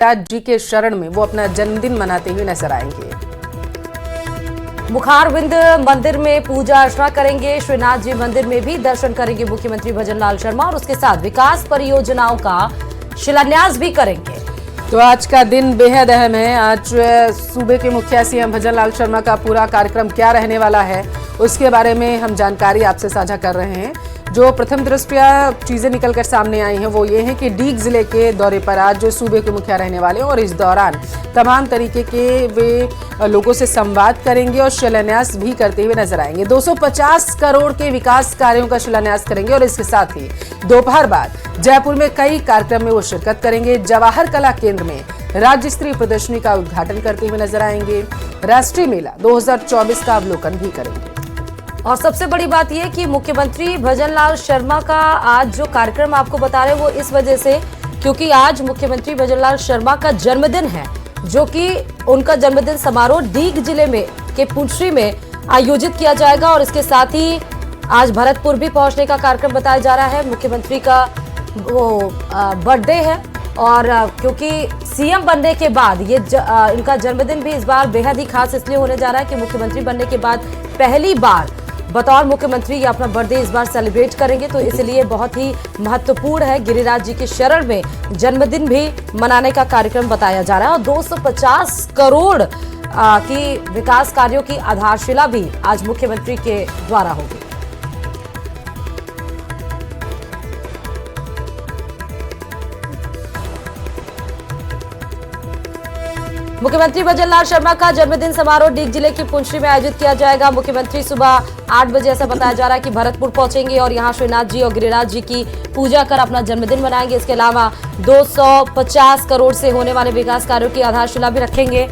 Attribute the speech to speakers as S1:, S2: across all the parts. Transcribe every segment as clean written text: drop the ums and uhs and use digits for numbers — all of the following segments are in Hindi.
S1: गिरिराज जी के शरण में वो अपना जन्मदिन मनाते हुए नजर आएंगे।
S2: मुखारविंद मंदिर में पूजा अर्चना करेंगे। श्रीनाथ जी मंदिर में भी दर्शन करेंगे मुख्यमंत्री भजनलाल शर्मा और उसके साथ विकास परियोजनाओं का शिलान्यास भी करेंगे।
S1: तो आज का दिन बेहद अहम है। आज सूबे के मुखिया सीएम भजनलाल शर्मा का पूरा कार्यक्रम क्या रहने वाला है उसके बारे में हम जानकारी आपसे साझा कर रहे हैं। जो प्रथम दृष्टया चीजें निकलकर सामने आई हैं वो ये है कि डीग जिले के दौरे पर आज जो सूबे के मुखिया रहने वाले हैं और इस दौरान तमाम तरीके के वे लोगों से संवाद करेंगे और शिलान्यास भी करते हुए नजर आएंगे। 250 करोड़ के विकास कार्यों का शिलान्यास करेंगे और इसके साथ ही दोपहर बाद जयपुर में कई कार्यक्रम में वो शिरकत करेंगे। जवाहर कला केंद्र में राज्य स्तरीय प्रदर्शनी का उद्घाटन करते हुए नजर आएंगे। राष्ट्रीय मेला 2024 का अवलोकन भी करेंगे।
S2: और सबसे बड़ी बात यह कि मुख्यमंत्री भजनलाल शर्मा का आज जो कार्यक्रम आपको बता रहे हैं वो इस वजह से क्योंकि आज मुख्यमंत्री भजनलाल शर्मा का जन्मदिन है, जो कि उनका जन्मदिन समारोह डीग जिले में के पुंछरी में आयोजित किया जाएगा और इसके साथ ही आज भरतपुर भी पहुंचने का कार्यक्रम बताया जा रहा है। मुख्यमंत्री का वो बर्थडे है और क्योंकि सीएम बनने के बाद ये इनका जन्मदिन भी इस बार बेहद ही खास इसलिए होने जा रहा है कि मुख्यमंत्री बनने के बाद पहली बार बतौर मुख्यमंत्री ये अपना बर्थडे इस बार सेलिब्रेट करेंगे, तो इसलिए बहुत ही महत्वपूर्ण है। गिरिराज जी के शरण में जन्मदिन भी मनाने का कार्यक्रम बताया जा रहा है और 250 करोड़ की विकास कार्यों की आधारशिला भी आज मुख्यमंत्री के द्वारा होगी। मुख्यमंत्री भजनलाल शर्मा का जन्मदिन समारोह डीग जिले की पुंछरी में आयोजित किया जाएगा। मुख्यमंत्री सुबह 8 बजे ऐसा बताया जा रहा है कि भरतपुर पहुंचेंगे और यहां श्रीनाथ जी और गिरिराज जी की पूजा कर अपना जन्मदिन मनाएंगे। इसके अलावा 250 करोड़ से होने वाले विकास कार्यों की आधारशिला भी रखेंगे।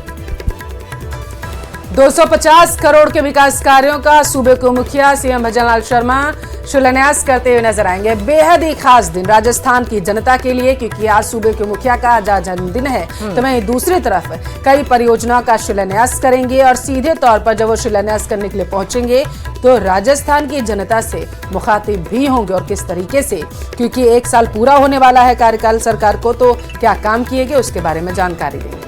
S1: 250 करोड़ के विकास कार्यों का सूबे के मुखिया सीएम भजनलाल शर्मा शिलान्यास करते हुए नजर आएंगे। बेहद ही खास दिन राजस्थान की जनता के लिए, क्योंकि आज सूबे के मुखिया का आज जन्मदिन है। तो वहीं दूसरी तरफ कई परियोजनाओं का शिलान्यास करेंगे और सीधे तौर पर जब वो शिलान्यास करने के लिए पहुंचेंगे तो राजस्थान की जनता से मुखातिब भी होंगे और किस तरीके से, क्योंकि 1 साल पूरा होने वाला है कार्यकाल सरकार को, तो क्या काम किए गए उसके बारे में जानकारी देंगे।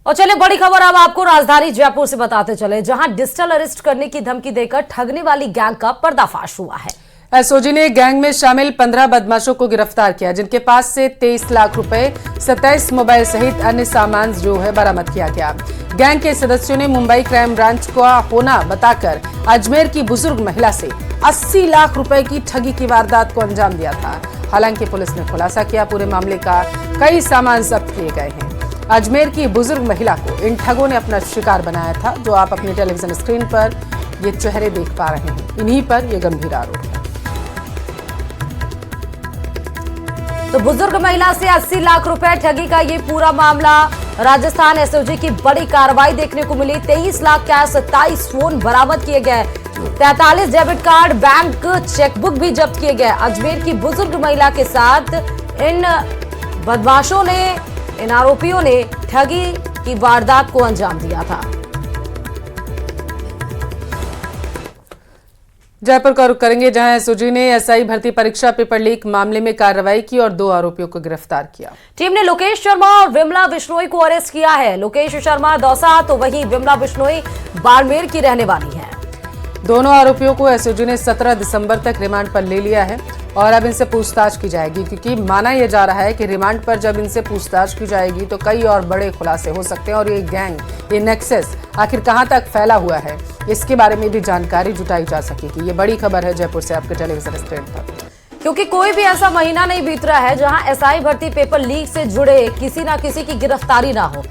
S2: और चलिए बड़ी खबर अब आपको राजधानी जयपुर से बताते चले, जहां डिजिटल अरेस्ट करने की धमकी देकर ठगने वाली गैंग का पर्दाफाश हुआ है।
S1: एसओजी ने गैंग में शामिल 15 बदमाशों को गिरफ्तार किया, जिनके पास से 23 लाख रुपए, 27 मोबाइल सहित अन्य सामान जो है बरामद किया गया। गैंग के सदस्यों ने मुंबई क्राइम ब्रांच का होना बताकर अजमेर की बुजुर्ग महिला से 80 लाख रुपए की ठगी की वारदात को अंजाम दिया था। हालांकि पुलिस ने खुलासा किया पूरे मामले का, कई सामान जब्त किए गए हैं। अजमेर की बुजुर्ग महिला को इन ठगों ने अपना शिकार बनाया था, जो आप अपनी टेलीविजन स्क्रीन पर ये चेहरे देख पा रहे हैं। इन्हीं पर ये गंभीर आरोप है।
S2: तो बुजुर्ग महिला से 80 लाख रुपए ठगी का ये पूरा मामला, राजस्थान एसओजी की बड़ी कार्रवाई देखने को मिली। 23 लाख कैश, 27 फोन बरामद किए गए, 43 डेबिट कार्ड, बैंक चेकबुक भी जब्त किए गए। अजमेर की बुजुर्ग महिला के साथ इन बदमाशों ने, इन आरोपियों ने ठगी की वारदात को अंजाम दिया था।
S1: जयपुर का रुख करेंगे, जहां एसओजी ने एसआई भर्ती परीक्षा पेपर लीक मामले में कार्रवाई की और 2 आरोपियों को गिरफ्तार किया।
S2: टीम ने लोकेश शर्मा और विमला बिश्नोई को अरेस्ट किया है। लोकेश शर्मा दौसा तो वहीं विमला बिश्नोई बाड़मेर की रहने वाली है।
S1: दोनों आरोपियों को एसओजी ने 17 दिसंबर तक रिमांड पर ले लिया है और अब इनसे पूछताछ की जाएगी, क्योंकि माना यह जा रहा है कि रिमांड पर जब इनसे पूछताछ की जाएगी तो कई और बड़े खुलासे हो सकते हैं और ये गैंग, ये नेक्सस आखिर कहां तक फैला हुआ है, इसके बारे में भी जानकारी जुटाई जा सकेगी। ये बड़ी खबर है जयपुर से आपके टेलीविजन स्क्रीन पर,
S2: क्योंकि कोई भी ऐसा महीना नहीं बीत रहा है जहां एसआई भर्ती पेपर लीक से जुड़े किसी ना किसी की गिरफ्तारी ना हो।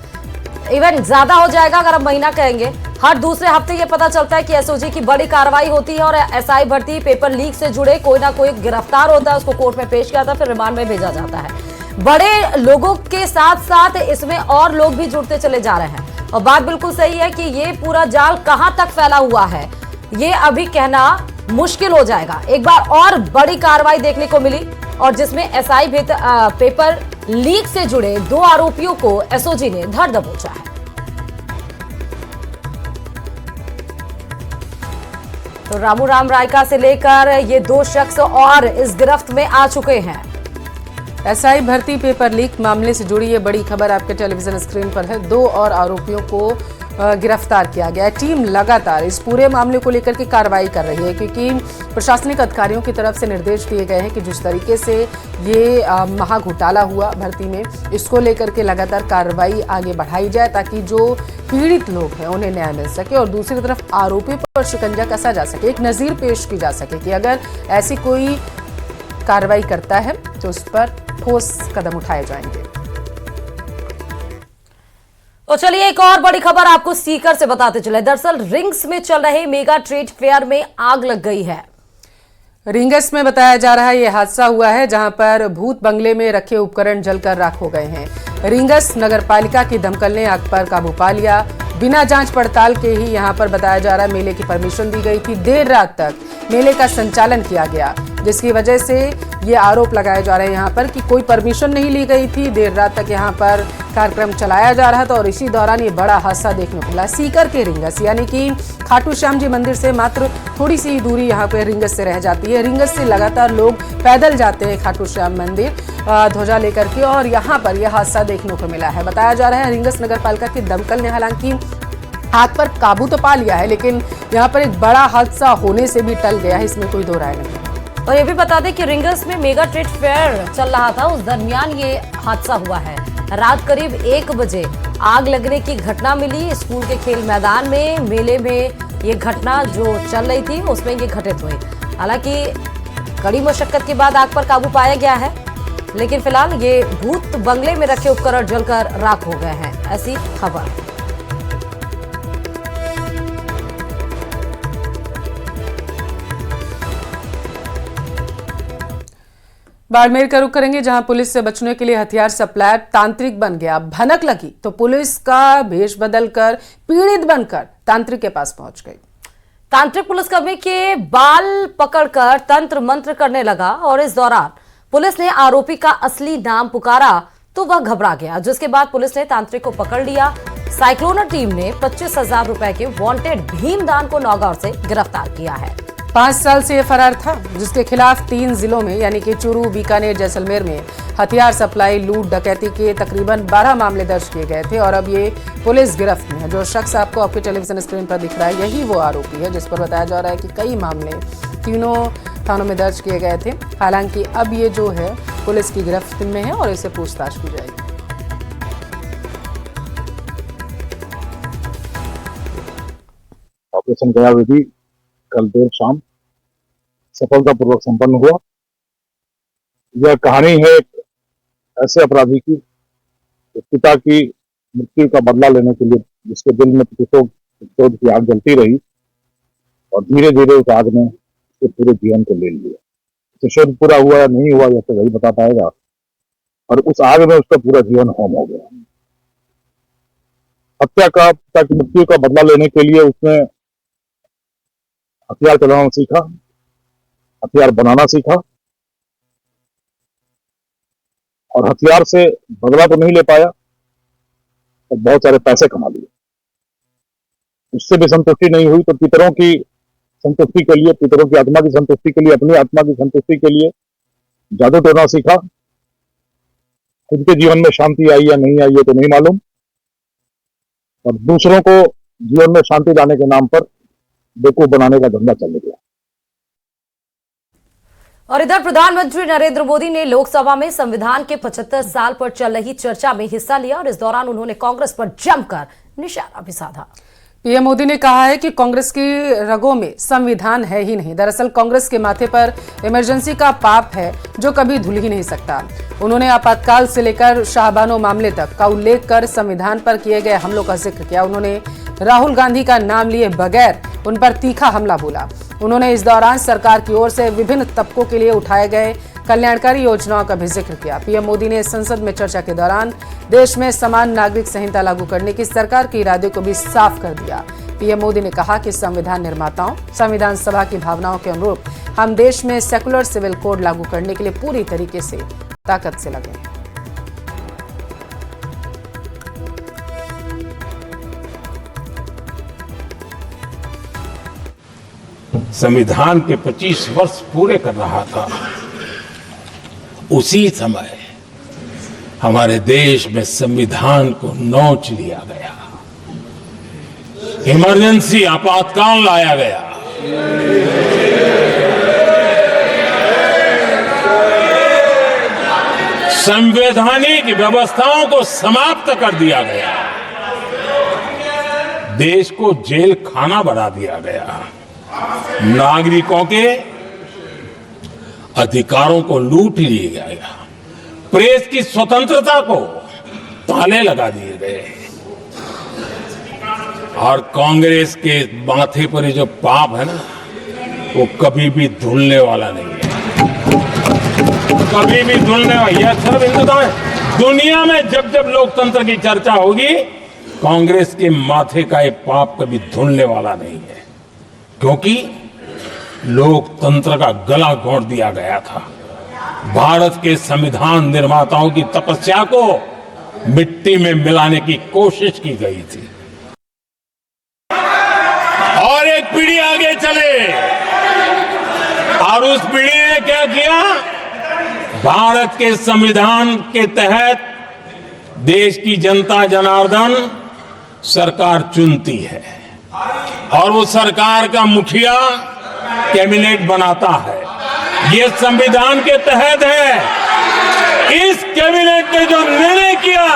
S2: इवन ज्यादा हो जाएगा अगर हम महीना कहेंगे। हर दूसरे हफ्ते ये पता चलता है कि एसओजी की बड़ी कार्रवाई होती है और एसआई भर्ती पेपर लीक से जुड़े कोई ना कोई गिरफ्तार होता है, उसको कोर्ट में पेश किया जाता है, फिर रिमांड में भेजा जाता है। बड़े लोगों के साथ साथ इसमें और लोग भी जुड़ते चले जा रहे हैं और बात बिल्कुल सही है कि ये पूरा जाल कहां तक फैला हुआ है ये अभी कहना मुश्किल हो जाएगा। एक बार और बड़ी कार्रवाई देखने को मिली और जिसमें एसआई पेपर लीक से जुड़े 2 आरोपियों को एसओजी ने धर दबोचा है। तो रामू राम रायका से लेकर ये 2 शख्स और इस गिरफ्त में आ चुके हैं।
S1: एसआई भर्ती पेपर लीक मामले से जुड़ी ये बड़ी खबर आपके टेलीविजन स्क्रीन पर है। 2 और आरोपियों को गिरफ्तार किया गया है। टीम लगातार इस पूरे मामले को लेकर के कार्रवाई कर रही है, क्योंकि प्रशासनिक अधिकारियों की तरफ से निर्देश दिए गए हैं कि जिस तरीके से ये महा घोटाला हुआ भर्ती में, इसको लेकर के लगातार कार्रवाई आगे बढ़ाई जाए ताकि जो पीड़ित लोग हैं उन्हें न्याय मिल सके और दूसरी तरफ आरोपी पर शिकंजा कसा जा सके, एक नज़ीर पेश की जा सके कि अगर ऐसी कोई कार्रवाई करता है तो उस पर ठोस कदम उठाए जाएंगे।
S2: तो चलिए एक और बड़ी खबर आपको सीकर से बताते चले। दरअसल रिंग्स में चल रहे मेगा ट्रेड फेयर में आग लग गई है।
S1: रिंगस में बताया जा रहा है ये हादसा हुआ है जहां पर भूत बंगले में रखे उपकरण जलकर राख हो गए हैं। रिंगस नगर पालिका की दमकल ने आग पर काबू पा लिया। बिना जांच पड़ताल के ही यहां पर बताया जा रहा है मेले की परमिशन दी गई थी। देर रात तक मेले का संचालन किया गया, जिसकी वजह से ये आरोप लगाए जा रहे हैं यहाँ पर कि कोई परमिशन नहीं ली गई थी। देर रात तक यहाँ पर कार्यक्रम चलाया जा रहा था और इसी दौरान ये बड़ा हादसा देखने को मिला। सीकर के रिंगस यानी कि खाटू श्याम जी मंदिर से मात्र थोड़ी सी दूरी यहाँ पे रिंगस से रह जाती है। रिंगस से लगातार लोग पैदल जाते हैं खाटू श्याम मंदिर ध्वजा लेकर के, और यहाँ पर यह हादसा देखने को मिला है। बताया जा रहा है रिंगस नगर पालिका की दमकल ने हालांकि आग पर काबू तो पा लिया है, लेकिन यहाँ पर एक बड़ा हादसा होने से भी टल गया है, इसमें कोई दो राय नहीं।
S2: और ये भी बता दें कि रिंगस में मेगा ट्रेड फेयर चल रहा था, उस दरमियान ये हादसा हुआ है। रात करीब 1 बजे आग लगने की घटना मिली स्कूल के खेल मैदान में। मेले में ये घटना जो चल रही थी उसमें ये घटित हुई। हालांकि कड़ी मशक्कत के बाद आग पर काबू पाया गया है, लेकिन फिलहाल ये भूत बंगले में रखे उपकरण जलकर राख हो गए हैं, ऐसी खबर।
S1: बाड़मेर का रुख करेंगे, जहां पुलिस से बचने के लिए हथियार सप्लायर तांत्रिक बन गया। भनक लगी तो पुलिस का भेष बदलकर पीड़ित बनकर तांत्रिक के पास पहुंच गई।
S2: तांत्रिक पुलिसकर्मी के बाल पकड़कर तंत्र मंत्र करने लगा और इस दौरान पुलिस ने आरोपी का असली नाम पुकारा तो वह घबरा गया, जिसके बाद पुलिस ने तांत्रिक को पकड़ लिया। साइक्लोनर टीम ने 25,000 रुपए के वांटेड भीमदान को नौगांव से गिरफ्तार किया है।
S1: 5 साल से यह फरार था, जिसके खिलाफ 3 जिलों में यानी कि चूरू, बीकानेर, जैसलमेर में हथियार सप्लाई, लूट, डकैती के तकरीबन 12 मामले दर्ज किए गए थे और अब ये पुलिस गिरफ्त में है। जो शख्स आपको आपके टेलीविजन स्क्रीन पर दिख रहा है, यही वो आरोपी है जिस पर बताया जा रहा है कि कई मामले तीनों थानों में दर्ज किए गए थे। हालांकि अब ये जो है पुलिस की गिरफ्त में है और इसे पूछताछ की जाएगी।
S3: ऑपरेशन गयाविधि कल देर शाम सफलतापूर्वक संपन्न हुआ। यह कहानी है एक ऐसे अपराधी की पिता की मृत्यु का बदला लेने के लिए, जिसके दिल में प्रतिशोध की आग जलती रही और धीरे धीरे उस आग ने उसके पूरे जीवन को ले लिया। प्रतिशोध पूरा हुआ या नहीं हुआ यह तो वही बता पाएगा, और उस आग में उसका पूरा जीवन होम हो गया। हत्या का, पिता की मृत्यु का बदला लेने के लिए उसने हथियार चलाना सीखा, हथियार बनाना सीखा और हथियार से बदला तो नहीं ले पाया और बहुत सारे पैसे कमा लिए। उससे भी संतुष्टि नहीं हुई तो पितरों की संतुष्टि के लिए, पितरों की आत्मा की संतुष्टि के लिए, अपनी आत्मा की संतुष्टि के लिए जादू टोना सीखा। खुद के जीवन में शांति आई या नहीं आई ये तो नहीं मालूम, और दूसरों को जीवन में शांति लाने के नाम पर बेवकूफ बनाने का धंधा चल गया।
S2: और इधर प्रधानमंत्री नरेंद्र मोदी ने लोकसभा में संविधान के 75 साल पर चल रही चर्चा में हिस्सा लिया और इस दौरान उन्होंने कांग्रेस पर जमकर निशाना भी साधा।
S1: पीएम मोदी ने कहा है कि कांग्रेस की रगों में संविधान है ही नहीं। दरअसल कांग्रेस के माथे पर इमरजेंसी का पाप है जो कभी धुल ही नहीं सकता। उन्होंने आपातकाल से लेकर शाहबानो मामले तक का उल्लेख कर संविधान पर किए गए हमलों का जिक्र किया। उन्होंने राहुल गांधी का नाम लिए बगैर उन पर तीखा हमला बोला। उन्होंने इस दौरान सरकार की ओर से विभिन्न तबकों के लिए उठाए गए कल्याणकारी योजनाओं का भी जिक्र किया। पीएम मोदी ने संसद में चर्चा के दौरान देश में समान नागरिक संहिता लागू करने की सरकार के इरादे को भी साफ कर दिया। पीएम मोदी ने कहा कि संविधान निर्माताओं, संविधान सभा की भावनाओं के अनुरूप हम देश में सेकुलर सिविल कोड लागू करने के लिए पूरी तरीके से ताकत से लगे हैं।
S4: संविधान के 25 वर्ष पूरे कर रहा था, उसी समय हमारे देश में संविधान को नोच लिया गया, इमरजेंसी आपातकाल लाया गया, संवैधानिक व्यवस्थाओं को समाप्त कर दिया गया, देश को जेल खाना बना दिया गया, नागरिकों के अधिकारों को लूट लिया गया, प्रेस की स्वतंत्रता को ताले लगा दिए गए और कांग्रेस के माथे पर ये जो पाप है ना, वो कभी भी धुलने वाला नहीं है, कभी भी धुलने वाला। यह सिर्फ हिंदुस्तान, दुनिया में जब जब लोकतंत्र की चर्चा होगी, कांग्रेस के माथे का ये पाप कभी धुलने वाला नहीं है, क्योंकि लोकतंत्र का गला घोंट दिया गया था। भारत के संविधान निर्माताओं की तपस्या को मिट्टी में मिलाने की कोशिश की गई थी। और एक पीढ़ी आगे चले और उस पीढ़ी ने क्या किया? भारत के संविधान के तहत देश की जनता जनार्दन सरकार चुनती है और वो सरकार का मुखिया कैबिनेट बनाता है। ये संविधान के तहत है। इस कैबिनेट ने जो निर्णय किया,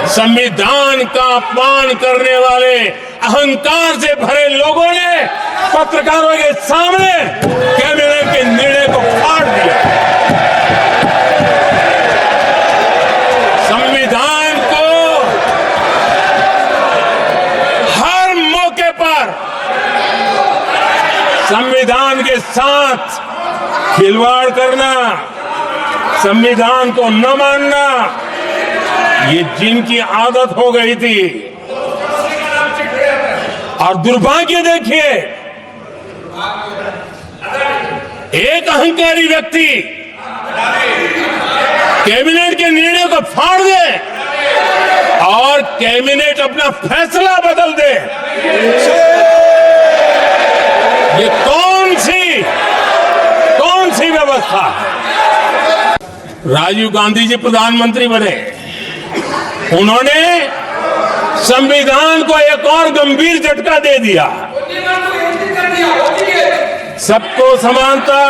S4: संविधान का अपमान करने वाले अहंकार से भरे लोगों ने पत्रकारों के सामने कैबिनेट के निर्णय को फाड़ दिया। संविधान को हर मौके पर संविधान के साथ खिलवाड़ करना, संविधान को न मानना, ये जिनकी आदत हो गई थी। और दुर्भाग्य देखिए, एक अहंकारी व्यक्ति कैबिनेट के निर्णय को फाड़ दे और कैबिनेट अपना फैसला बदल दे। ये कौन सी व्यवस्था है? राजीव गांधी जी प्रधानमंत्री बने, उन्होंने संविधान को एक और गंभीर झटका दे दिया। सबको समानता,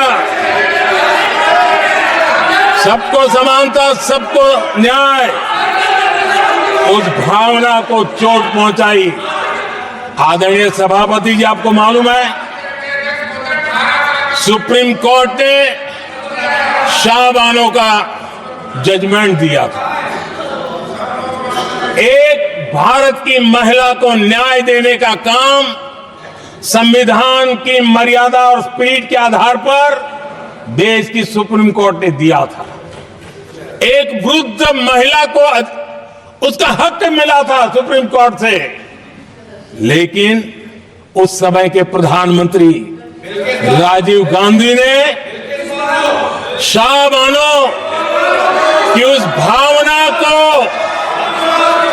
S4: सबको न्याय, उस भावना को चोट पहुंचाई। आदरणीय सभापति जी, आपको मालूम है, सुप्रीम कोर्ट ने शाहबानो का जजमेंट दिया था। एक भारत की महिला को न्याय देने का काम संविधान की मर्यादा और स्पिरिट के आधार पर देश की सुप्रीम कोर्ट ने दिया था। एक वृद्ध महिला को उसका हक मिला था सुप्रीम कोर्ट से, लेकिन उस समय के प्रधानमंत्री राजीव गांधी ने शाहबानो की उस भावना को,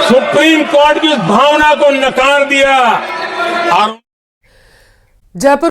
S4: सुप्रीम कोर्ट की उस भावना को नकार दिया और
S1: जयपुर